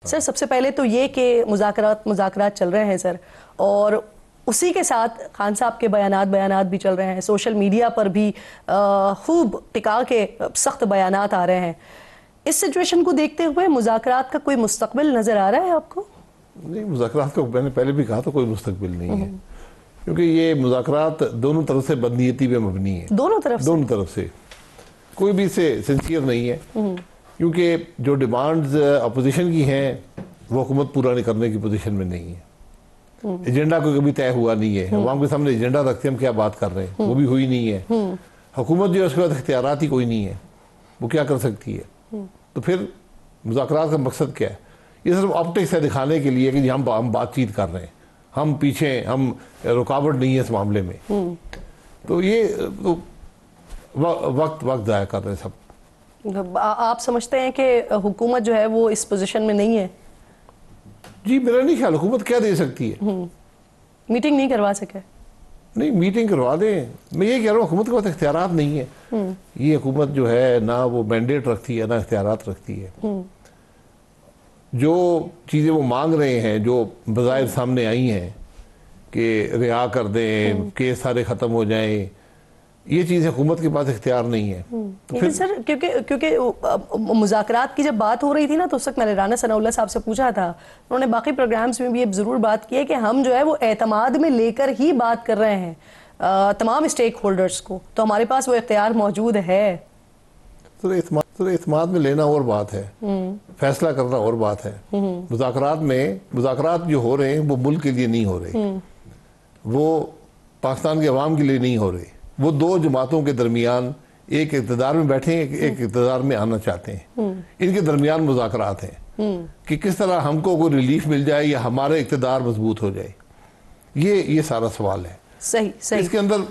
Sir सबसे पहले तो ये कि मुज़ाकरात चल रहे हैं सर, और उसी के साथ खान साहब के बयानात भी चल रहे हैं। सोशल मीडिया पर भी खूब टिका के सख्त बयानात आ रहे हैं। इस सिचुएशन को देखते हुए मुज़ाकरात का कोई मुस्तकबिल नज़र आ रहा है आपको? नहीं, मुज़ाकरात का मैंने पहले भी कहा था कोई मुस्तकबिल नहीं है, क्योंकि ये मुज़ाकरात दोनों तरफ से बदनीयती पे मबनी है। दोनों तरफ से कोई भी से सिंसियर नहीं है, क्योंकि जो डिमांड्स अपोजिशन की हैं वो हुकूमत पूरा नहीं करने की पोजीशन में नहीं है। एजेंडा कोई कभी तय हुआ नहीं है। अवाम के सामने एजेंडा रखते हम क्या बात कर रहे हैं, वो भी हुई नहीं है। हुकूमत जो है उसके बाद इख्तियारात ही कोई नहीं है, वो क्या कर सकती है। तो फिर मुज़ाकरात का मकसद क्या है? ये सिर्फ ऑप्टिक्स है दिखाने के लिए कि जी हम बातचीत कर रहे हैं, हम पीछे, हम रुकावट नहीं है इस मामले में। तो ये तो वक्त ज़ाया कर रहे हैं सब। आप समझते हैं कि हुकूमत जो है वो इस पोजीशन में नहीं है? जी मेरा नहीं ख्याल। हुकूमत क्या दे सकती है? मीटिंग नहीं करवा सके? नहीं, मीटिंग करवा दें। मैं ये कह रहा हूँ हुकूमत के पास इख्तियारात नहीं है। ये हुकूमत जो है ना वो मैंडेट रखती है ना इख्तियारात रखती है। जो चीज़ें वो मांग रहे हैं, जो बज़ाहिर सामने आई हैं कि रिहा कर दें, केस सारे ख़त्म हो जाएं, ये चीज़ हुकूमत के पास इख्तियार नहीं है। तो फिर सर क्योंकि मुज़ाकरात की जब बात हो रही थी ना, तो उस वक्त मैंने राना सनाउल्लाह साहब से पूछा था, उन्होंने बाकी प्रोग्राम्स में भी ये ज़रूर बात की है कि हम जो है वो एतमाद में लेकर ही बात कर रहे हैं तमाम स्टेक होल्डर्स को, तो हमारे पास वो इख्तियार मौजूद है। तो एतमाद में लेना और बात है, फैसला करना और बात है। मुज़ाकरात जो हो रहे हैं वो मुल्क के लिए नहीं हो रहे, वो पाकिस्तान के अवाम के लिए नहीं हो रहे। वो दो जमातों के दरमियान, एक इक़्तिदार में बैठे हैं, एक इक़्तिदार में आना चाहते हैं। इनके दरमियान मुज़ाकरात हैं कि किस तरह हमको कोई रिलीफ मिल जाए या हमारा इक़्तिदार मजबूत हो जाए। ये सारा सवाल है। सही। इसके अंदर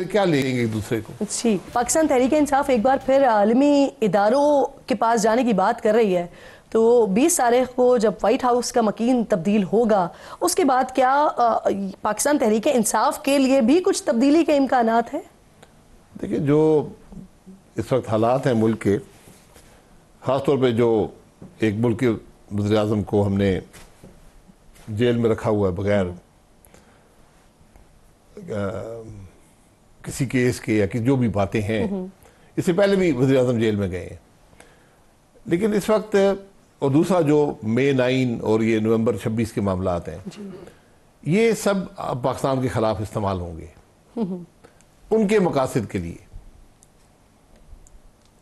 क्या लेंगे एक दूसरे को। जी, पाकिस्तान तहरीक इंसाफ एक बार फिर आलमी इदारों के पास जाने की बात कर रही है, तो 20 तारीख को जब वाइट हाउस का मकीन तब्दील होगा, उसके बाद क्या पाकिस्तान तहरीक इंसाफ के लिए भी कुछ तब्दीली के इम्कानात हैं? देखिए, जो इस वक्त हालात हैं मुल्क के, ख़ासतौर पे जो एक मुल्क के वज़ीर-ए-आज़म को हमने जेल में रखा हुआ है बगैर किसी केस के या कि जो भी बातें हैं, इससे पहले भी वज़ीर-ए-आज़म जेल में गए हैं। लेकिन इस वक्त, और दूसरा जो मई 9 और ये नवंबर 26 के मामलात हैं, ये सब पाकिस्तान के खिलाफ इस्तेमाल होंगे उनके मकासद के लिए।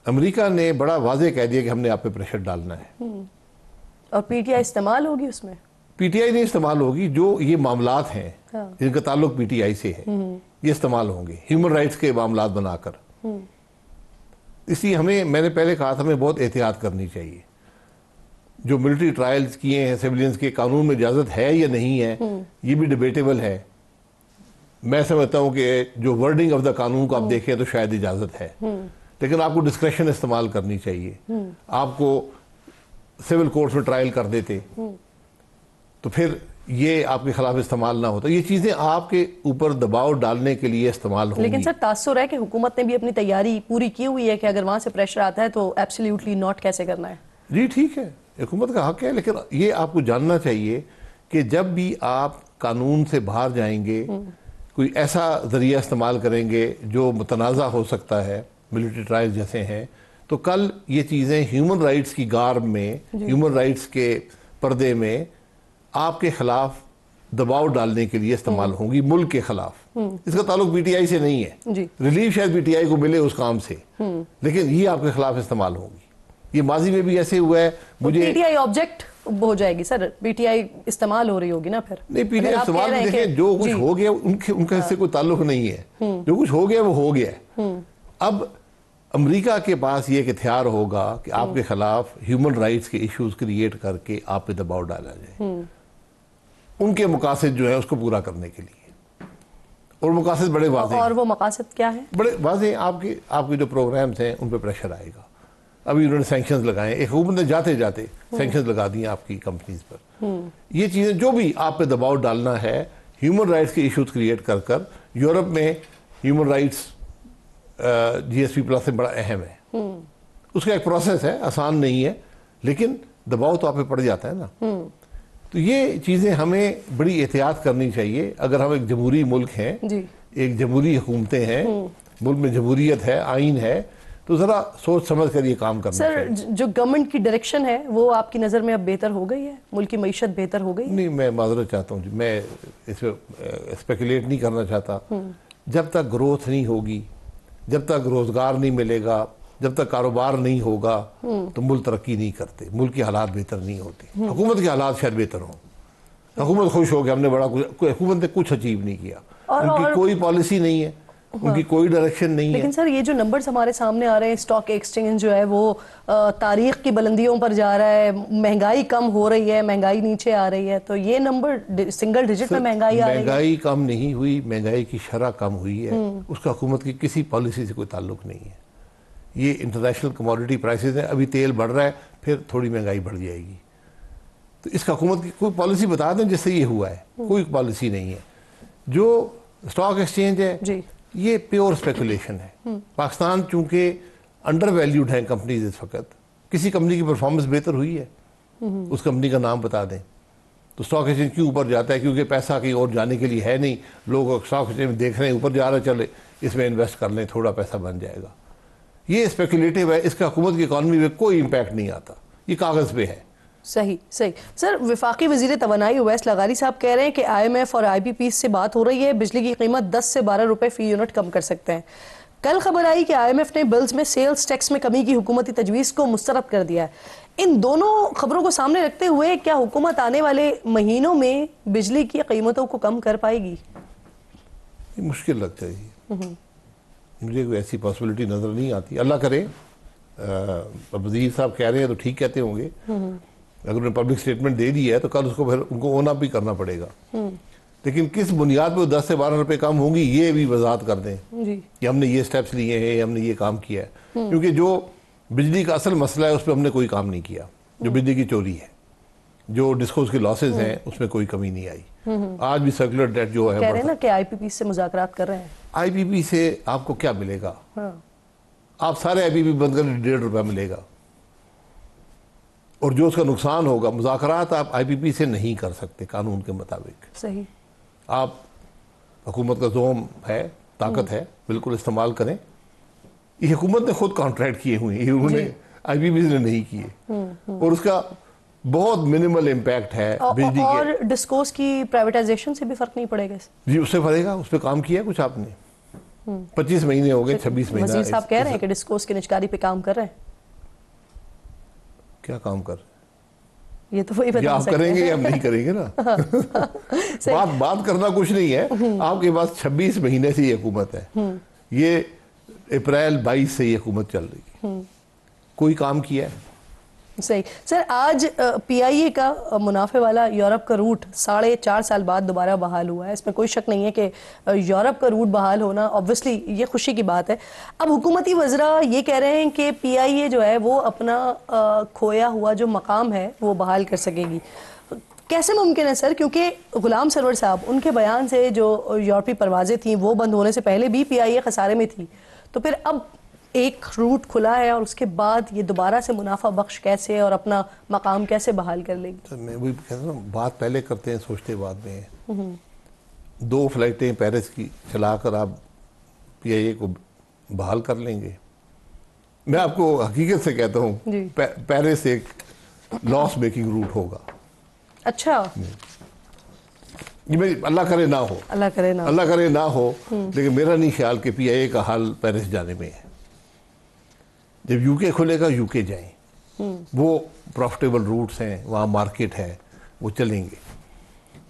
अमेरिका ने बड़ा वाज़ेह कह दिया कि हमने आप पे प्रेशर डालना है, और पीटीआई इस्तेमाल होगी उसमें। पीटीआई नहीं इस्तेमाल होगी, जो ये मामलात हैं जिनका ताल्लुक पीटीआई से है, ये इस्तेमाल होंगे ह्यूमन राइट्स के मामलात बनाकर। इसलिए मैंने पहले कहा था, हमें बहुत एहतियात करनी चाहिए। जो मिलिट्री ट्रायल्स किए हैं सिविलियंस के, कानून में इजाज़त है या नहीं है, ये भी डिबेटेबल है। मैं समझता हूँ कि जो वर्डिंग ऑफ द कानून को आप देखें तो शायद इजाज़त है, लेकिन आपको डिस्क्रेशन इस्तेमाल करनी चाहिए। आपको सिविल कोर्ट्स में ट्रायल कर देते तो फिर ये आपके खिलाफ इस्तेमाल ना होता। ये चीज़ें आपके ऊपर दबाव डालने के लिए इस्तेमाल होंगी। लेकिन सर तासुर है कि हुकूमत ने भी अपनी तैयारी पूरी की हुई है कि अगर वहाँ से प्रेशर आता है तो एब्सोल्युटली नॉट कैसे करना है। जी ठीक है, हुकूमत का हक है, लेकिन ये आपको जानना चाहिए कि जब भी आप कानून से बाहर जाएंगे, कोई ऐसा जरिया इस्तेमाल करेंगे जो मुतनाज़ा हो सकता है, मिलिट्री ट्रायल जैसे हैं, तो कल ये चीज़ें ह्यूमन राइट्स की गार्ब में, ह्यूमन राइट्स के पर्दे में आपके खिलाफ दबाव डालने के लिए इस्तेमाल होंगी, मुल्क के खिलाफ। इसका ताल्लुक पीटीआई से नहीं है। रिलीफ शायद पीटीआई को मिले उस काम से, लेकिन ये आपके खिलाफ इस्तेमाल होगी। ये माजी में भी ऐसे हुआ है। मुझे पीटीआई ऑब्जेक्ट हो जाएगी सर, पीटीआई इस्तेमाल हो रही होगी ना फिर। नहीं, पीटीआई इस्तेमाल देखें, जो कुछ हो गया उनका इससे कोई ताल्लुक नहीं है। जो कुछ हो गया वो हो गया। अब अमेरिका के पास ये इख्तियार होगा कि आपके खिलाफ ह्यूमन राइट्स के इश्यूज क्रिएट करके आप पे दबाव डाला जाए, उनके मकासद जो है उसको पूरा करने के लिए। और मकासद बड़े वाज़ेह। और वो मकासद क्या है? बड़े वाज़ेह। आपके जो प्रोग्राम्स हैं उन पे प्रेशर आएगा। अभी उन्होंने सैंक्शंस लगाए, एक हुकूमत ने जाते जाते सैंक्शंस लगा दिए आपकी कंपनीज पर। ये चीज़ें जो भी आप पे दबाव डालना है, ह्यूमन राइट्स के इश्यूज क्रिएट कर यूरोप में ह्यूमन राइट्स GSP+ से बड़ा अहम है। उसका एक प्रोसेस है, आसान नहीं है, लेकिन दबाव तो आप पे पड़ जाता है ना। तो ये चीज़ें हमें बड़ी एहतियात करनी चाहिए। अगर हम एक जमहूरी मुल्क हैं, एक जमहूरी हुकूमतें हैं, मुल्क में जमहूरियत है, आइन है, तो ज़रा सोच समझ कर ये काम करना चाहिए। सर, जो गवर्नमेंट की डायरेक्शन है वो आपकी नज़र में अब बेहतर हो गई है? मुल्क की मईशत बेहतर हो गई है? नहीं, मैं माजरत चाहता हूँ जी, मैं इस पर स्पेकुलेट नहीं करना चाहता। जब तक ग्रोथ नहीं होगी, जब तक रोज़गार नहीं मिलेगा, जब तक कारोबार नहीं होगा, तो मुल्क तरक्की नहीं करते, मुल्क की हालात बेहतर नहीं होती। हुकूमत के हालात शायद बेहतर हों, हुकूमत खुश हो गया हमने बड़ा कुछ, हुकूमत ने कुछ अचीव नहीं किया, उनकी कोई पॉलिसी नहीं है, उनकी कोई डायरेक्शन नहीं है। लेकिन सर, ये जो नंबर्स हमारे सामने आ रहे हैं, स्टॉक एक्सचेंज जो है वो तारीख की बुलंदियों पर जा रहा है, महंगाई कम हो रही है, महंगाई नीचे आ रही है, तो ये नंबर सिंगल डिजिट में महंगाई आ रही है। महंगाई कम नहीं हुई, महंगाई की शरह कम हुई है, उसका हुकूमत की किसी पॉलिसी से कोई ताल्लुक नहीं है। ये इंटरनेशनल कमोडिटी प्राइसेस है, अभी तेल बढ़ रहा है, फिर थोड़ी महंगाई बढ़ जाएगी। तो इसका हुकूमत की कोई पॉलिसी बता दें जिससे ये हुआ है? कोई पॉलिसी नहीं है। जो स्टॉक एक्सचेंज है जी, ये प्योर स्पेकुलेशन है। पाकिस्तान चूंकि अंडर वैल्यूड है कंपनीज इस वक्त, किसी कंपनी की परफॉर्मेंस बेहतर हुई है, उस कंपनी का नाम बता दें, तो स्टॉक एक्सचेंज क्यों ऊपर जाता है? क्योंकि पैसा कहीं और जाने के लिए है नहीं, लोग स्टॉक एक्सचेंज में देख रहे हैं ऊपर जा रहा है, चले इसमें इन्वेस्ट कर लें, थोड़ा पैसा बन जाएगा। ये स्पेकुलेटिव है, इसका हुकूमत की इकॉनमी में कोई इम्पैक्ट नहीं आता, ये कागज़ पे है। सही सही। सर, वफाकी वज़ीर तवानाई उवैस लगारी साहब कह रहे हैं कि IMF और IPP से बात हो रही है, बिजली की कीमत 10 से 12 रुपए फी यूनिट कम कर सकते हैं। कल खबर आई कि IMF ने बिल्स में सेल्स टैक्स में कमी की हुकूमती तजवीज़ को मुस्तरद कर दिया है। इन दोनों खबरों को सामने रखते हुए क्या हुकूमत आने वाले महीनों में बिजली की कीमतों को कम कर पाएगी? ये मुश्किल लगता है, मुझे कोई ऐसी पॉसिबिलिटी नज़र नहीं आती। अल्लाह करे, वज़ीर साहब कह रहे हैं तो ठीक कहते होंगे, अगर उन्होंने पब्लिक स्टेटमेंट दे दी है तो कल उसको फिर उनको ओन अप भी करना पड़ेगा। लेकिन किस बुनियाद पर 10 से 12 रुपए कम होंगी ये भी वजाहत कर दें कि हमने ये स्टेप्स लिए हैं, हमने ये काम किया है। क्योंकि जो बिजली का असल मसला है उस पर हमने कोई काम नहीं किया। जो बिजली की चोरी है, जो डिस्कोस के लॉसेज हैं, उसमें कोई कमी नहीं आई। आज भी सर्कुलर डेट जो है, कह रहे हैं ना कि IPP से मुज़ाकरात कर रहे हैं। IPP से आपको क्या मिलेगा? आप सारे IPP बंद कर, 1.5 रुपया मिलेगा, और जो उसका नुकसान होगा, मुज़ाकरात आप IPP से नहीं कर सकते कानून के मुताबिक। सही। आप हुकूमत का जोम है, ताकत है, बिल्कुल इस्तेमाल करें। ये हुकूमत ने खुद कॉन्ट्रैक्ट किए हुए हैं, उन्होंने IPP ने नहीं किए, और उसका बहुत मिनिमल इम्पैक्ट है बिजली के। और डिस्कोस की प्राइवेटाइजेशन से भी फर्क नहीं पड़ेगा जी? उससे पड़ेगा, उस पर काम किया कुछ आपने? 25 महीने हो गए, 26 महीने। वज़ीर साहब कह रहे हैं कि डिस्कोस की निजकारी पे काम कर रहे हैं। क्या काम कर? ये तो वही बता आप सकते करेंगे हैं। या हम नहीं करेंगे ना। बात करना कुछ नहीं है। आपके पास 26 महीने से ये हुकूमत है, ये अप्रैल 22 से ये हुकूमत चल रही है, कोई काम किया है? सही। सर, आज PIA का मुनाफे वाला यूरोप का रूट 4.5 साल बाद दोबारा बहाल हुआ है। इसमें कोई शक नहीं है कि यूरोप का रूट बहाल होना ऑब्वियसली ये खुशी की बात है। अब हुकूमती वज़रा ये कह रहे हैं कि PIA जो है वो अपना खोया हुआ जो मकाम है वो बहाल कर सकेगी। कैसे मुमकिन है सर? क्योंकि गुलाम सरवर साहब, उनके बयान से जो यूरोपीय परवाजें थी वो बंद होने से पहले भी PIA खसारे में थी, तो फिर अब एक रूट खुला है और उसके बाद ये दोबारा से मुनाफा बख्श कैसे और अपना मकाम कैसे बहाल कर लेगी? तो मैं वही कहता हूँ, बात पहले करते हैं, सोचते बाद में है। 2 फ्लाइटें पेरिस की चलाकर आप PIA को बहाल कर लेंगे? मैं आपको हकीकत से कहता हूँ, पेरिस एक लॉस मेकिंग रूट होगा। अच्छा, ये अल्लाह करे ना हो, अल्लाह करे ना, अल्लाह करे ना हो, लेकिन मेरा नहीं ख्याल कि PIA का हाल पेरिस जाने में है। जब UK खुलेगा, UK जाएं, वो प्रॉफिटेबल रूट्स हैं, वहाँ मार्केट है, वो चलेंगे।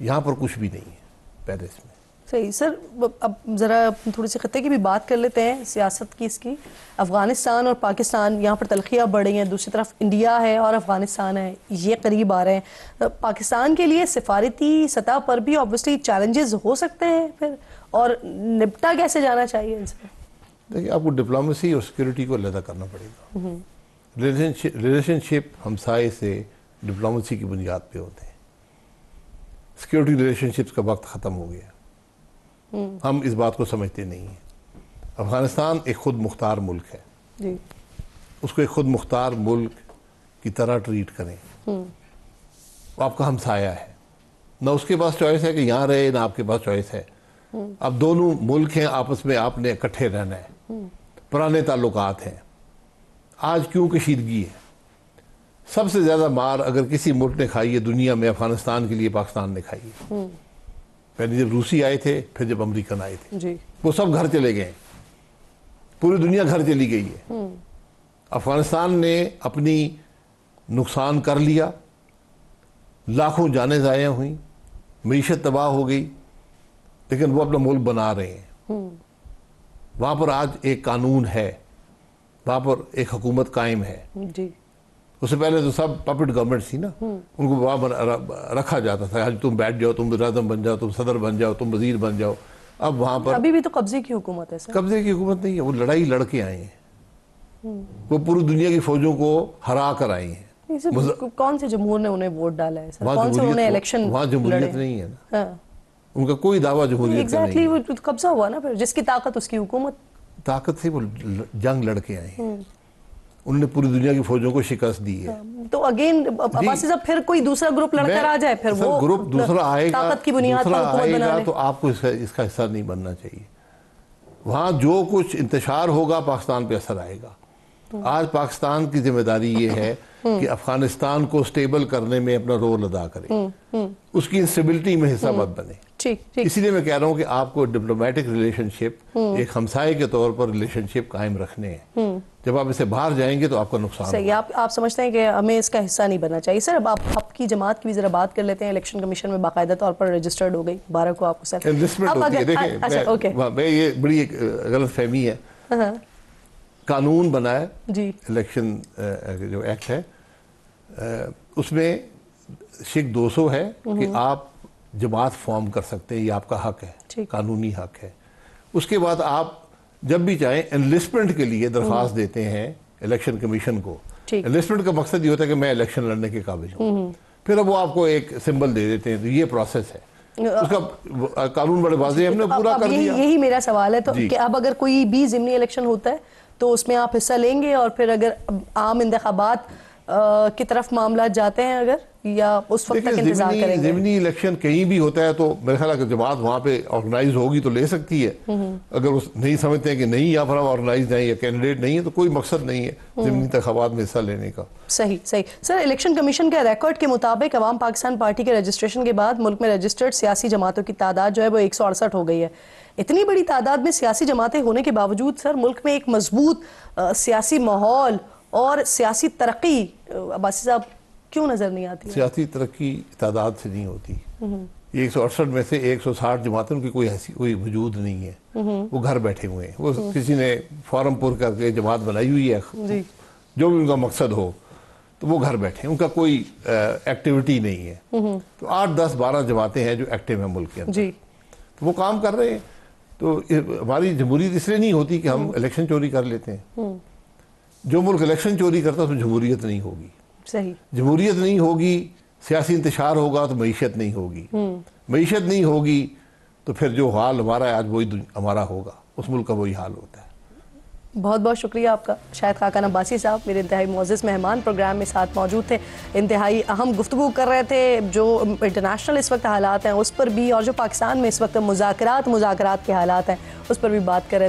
यहाँ पर कुछ भी नहीं है पेरिस में। सही। सर, अब ज़रा थोड़ी सी खत्ते की भी बात कर लेते हैं, सियासत की इसकी। अफ़गानिस्तान और पाकिस्तान, यहाँ पर तलखियाँ बढ़ रही हैं, दूसरी तरफ इंडिया है और अफ़गानिस्तान है, ये करीब आ रहे हैं। पाकिस्तान के लिए सिफारती सतह पर भी ऑब्वियसली चैलेंजेस हो सकते हैं फिर, और निपटा कैसे जाना चाहिए इनसे? देखिए, आपको डिप्लोमेसी और सिक्योरिटी को अलग करना पड़ेगा। रिलेशनशिप हमसाये से डिप्लोमेसी की बुनियाद पे होते हैं। सिक्योरिटी रिलेशनशिप्स का वक्त ख़त्म हो गया, हम इस बात को समझते नहीं हैं। अफगानिस्तान एक खुद मुख्तार मुल्क है जी। उसको एक खुद मुख्तार मुल्क की तरह ट्रीट करें, वो आपका हमसाया है, ना उसके पास चॉइस है कि यहाँ रहे, ना आपके पास चॉइस है। अब दोनों मुल्क हैं, आपस में आपने इकट्ठे रहना है, पुराने ताल्लुकात हैं। आज क्यों कशीदगी है? सबसे ज़्यादा मार अगर किसी मुल्क ने खाई है दुनिया में, अफगानिस्तान के लिए पाकिस्तान ने खाई है। पहले जब रूसी आए थे, फिर जब अमेरिकन आए थे जी। वो सब घर चले गए, पूरी दुनिया घर चली गई है। अफगानिस्तान ने अपनी नुकसान कर लिया, लाखों जानें ज़ाया हुई, मईशत तबाह हो गई, लेकिन वो अपना मुल्क बना रहे हैं। वहाँ पर आज एक कानून है, वहाँ पर एक हुकूमत कायम है जी। उससे पहले तो सब पपेट गवर्नमेंट थी ना, उनको वहाँ रखा जाता था, आज तुम बैठ जाओ, तुम वज़ीर बन जाओ, तुम सदर बन जाओ, तुम वजीर बन जाओ। अब वहाँ पर अभी भी तो कब्जे की हुकूमत है सर। कब्जे की हुकूमत नहीं है, वो लड़ाई लड़के आए हैं, वो पूरी दुनिया की फौजों को हरा कर आए हैं। कौन से जमहूर ने उन्हें वोट डाला है सर? कौन से उन्हें इलेक्शन? वहाँ जमहूरियत नहीं है ना। हाँ। उनका कोई दावा जमहूरियत का नहीं है। वो कब्जा हुआ ना, फिर जिसकी ताकत उसकी हुकूमत। ताकत से वो जंग लड़के आए हैं, उन्होंने पूरी दुनिया की फौजों को शिकस्त दी है। तो अगेन अब्बासी साहब फिर कोई दूसरा ग्रुप लड़कर आ जाए, फिर वो ग्रुप दूसरा आएगा, ताकत की बुनियाद पर हुकूमत बना ले। तो आपको इसका हिस्सा नहीं बनना चाहिए। वहाँ जो कुछ इंतशार होगा पाकिस्तान पे असर आएगा। आज पाकिस्तान की जिम्मेदारी ये है कि अफगानिस्तान को स्टेबल करने में अपना रोल अदा करे, उसकी इंस्टेबिलिटी में हिस्सा मत बने। इसीलिए मैं कह रहा हूँ कि आपको डिप्लोमेटिक रिलेशनशिप, एक हमसाये के तौर पर रिलेशनशिप कायम रखने हैं। जब आप इसे बाहर जाएंगे तो आपका नुकसान सही। आप समझते हैं कि हमें इसका हिस्सा नहीं बनना चाहिए। सर अब आपकी जमात की भी जरा बात कर लेते हैं। इलेक्शन कमीशन में बाकायदा तौर पर रजिस्टर्ड हो गई, 12 को आपको सर ये बड़ी एक गलत फहमी है। कानून बनाया जी, इलेक्शन जो एक्ट है, उसमें शिक 200 है कि आप जमात फॉर्म कर सकते हैं, ये आपका हक है, कानूनी हक है। उसके बाद आप जब भी चाहें एनलिस्टमेंट के लिए दरख्वास्त देते हैं इलेक्शन कमीशन को। एनलिस्टमेंट का मकसद ये होता है कि मैं इलेक्शन लड़ने के काबिल हूँ, फिर अब वो आपको एक सिंबल दे देते हैं। तो ये प्रोसेस है, उसका कानून बड़े वाज़ेह है, हमने पूरा कर दिया। यही मेरा सवाल है तो कि अब अगर कोई भी ज़िमनी इलेक्शन होता है तो उसमें आप हिस्सा लेंगे, और फिर अगर आम इंतखाबात की तरफ मामला जाते हैं अगर, या उस वक्त तक इंतजार करेंगे? ज़िमनी इलेक्शन कहीं भी होता है तो मेरे ख्याल है जमात वहाँ पे ऑर्गेनाइज होगी तो ले सकती है। अगर वो नहीं समझते हैं कि नहीं यहाँ पर हम ऑर्गेनाइज नहीं है, कैंडिडेट नहीं है, तो कोई मकसद नहीं है ज़िमनी इंतखाबात में हिस्सा लेने का। सही सही। सर इलेक्शन कमीशन के रिकॉर्ड के मुताबिक अवाम पाकिस्तान पार्टी के रजिस्ट्रेशन के बाद मुल्क में रजिस्टर्ड सियासी जमातों की तादाद जो है वो 168 हो गई है। इतनी बड़ी तादाद में सियासी जमातें होने के बावजूद सर मुल्क में एक मजबूत सियासी माहौल और सियासी तरक्की अब्बासी साहब क्यों नजर नहीं आती? सियासी तरक्की तादाद से नहीं होती। 168 में से 160 जमातें, उनकी कोई वजूद नहीं है, वो घर बैठे हुए हैं। वो किसी ने फॉर्म पुर करके जमात बनाई हुई है, जो भी उनका मकसद हो, तो वो घर बैठे हैं, उनका कोई एक्टिविटी नहीं है। तो 8, 10, 12 जमातें हैं जो एक्टिव हैं मुल्क के अंदर, तो वो काम कर रहे हैं। तो हमारी जमहूरियत इसलिए नहीं होती कि हम इलेक्शन चोरी कर लेते हैं। जो मुल्क इलेक्शन चोरी करता है उसमें जमहूरियत नहीं होगी। सही। जमहूरियत नहीं होगी, सियासी इंतशार होगा तो मईशत नहीं होगी, मईशत नहीं होगी तो फिर जो हाल हमारा है आज वही हमारा होगा, उस मुल्क का वही हाल होता है। बहुत बहुत शुक्रिया आपका शाहिद खाकान अब्बासी साहब, मेरे इंतहाई मुअज़्ज़ज़ मेहमान प्रोग्राम में साथ मौजूद थे। इंतहाई अहम गुफ्तगू कर रहे थे, जो इंटरनेशनल इस वक्त हालात हैं उस पर भी, और जो पाकिस्तान में इस वक्त मुज़ाकरात के हालात हैं उस पर भी बात कर रहे थे।